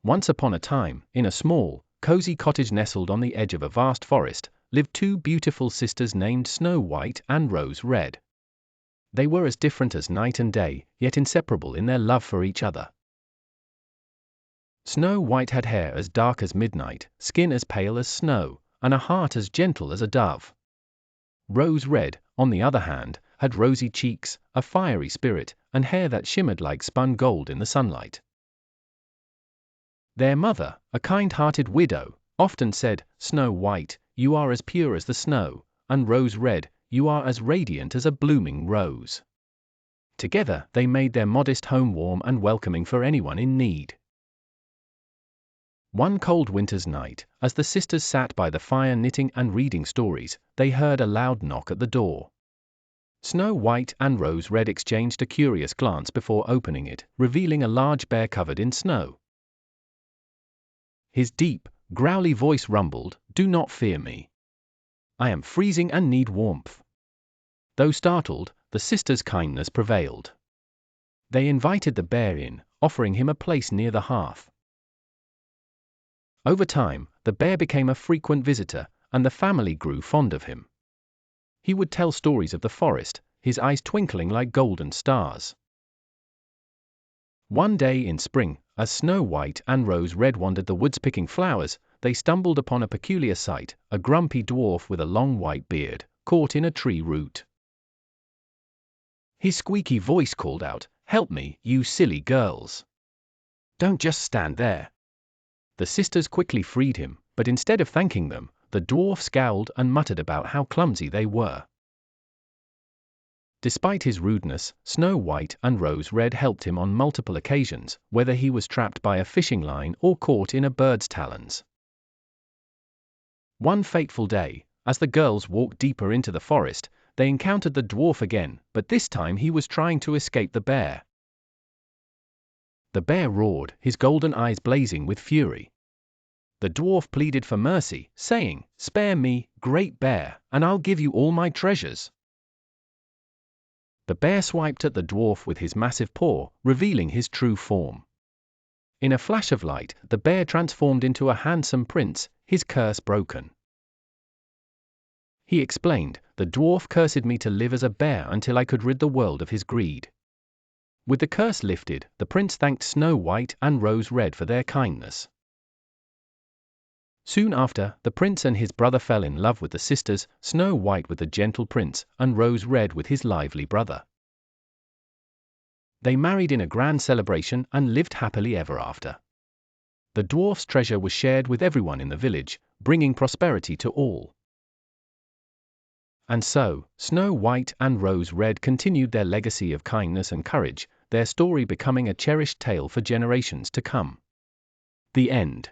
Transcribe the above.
Once upon a time, in a small, cozy cottage nestled on the edge of a vast forest, lived two beautiful sisters named Snow White and Rose Red. They were as different as night and day, yet inseparable in their love for each other. Snow White had hair as dark as midnight, skin as pale as snow, and a heart as gentle as a dove. Rose Red, on the other hand, had rosy cheeks, a fiery spirit, and hair that shimmered like spun gold in the sunlight. Their mother, a kind-hearted widow, often said, "Snow White, you are as pure as the snow, and Rose Red, you are as radiant as a blooming rose." Together, they made their modest home warm and welcoming for anyone in need. One cold winter's night, as the sisters sat by the fire knitting and reading stories, they heard a loud knock at the door. Snow White and Rose Red exchanged a curious glance before opening it, revealing a large bear covered in snow. His deep, growly voice rumbled, "Do not fear me. I am freezing and need warmth." Though startled, the sisters' kindness prevailed. They invited the bear in, offering him a place near the hearth. Over time, the bear became a frequent visitor, and the family grew fond of him. He would tell stories of the forest, his eyes twinkling like golden stars. One day in spring, as Snow White and Rose Red wandered the woods picking flowers, they stumbled upon a peculiar sight, a grumpy dwarf with a long white beard, caught in a tree root. His squeaky voice called out, "Help me, you silly girls. Don't just stand there." The sisters quickly freed him, but instead of thanking them, the dwarf scowled and muttered about how clumsy they were. Despite his rudeness, Snow White and Rose Red helped him on multiple occasions, whether he was trapped by a fishing line or caught in a bird's talons. One fateful day, as the girls walked deeper into the forest, they encountered the dwarf again, but this time he was trying to escape the bear. The bear roared, his golden eyes blazing with fury. The dwarf pleaded for mercy, saying, "Spare me, great bear, and I'll give you all my treasures." The bear swiped at the dwarf with his massive paw, revealing his true form. In a flash of light, the bear transformed into a handsome prince, his curse broken. He explained, "The dwarf cursed me to live as a bear until I could rid the world of his greed." With the curse lifted, the prince thanked Snow White and Rose Red for their kindness. Soon after, the prince and his brother fell in love with the sisters, Snow White with the gentle prince, and Rose Red with his lively brother. They married in a grand celebration and lived happily ever after. The dwarf's treasure was shared with everyone in the village, bringing prosperity to all. And so, Snow White and Rose Red continued their legacy of kindness and courage, their story becoming a cherished tale for generations to come. The end.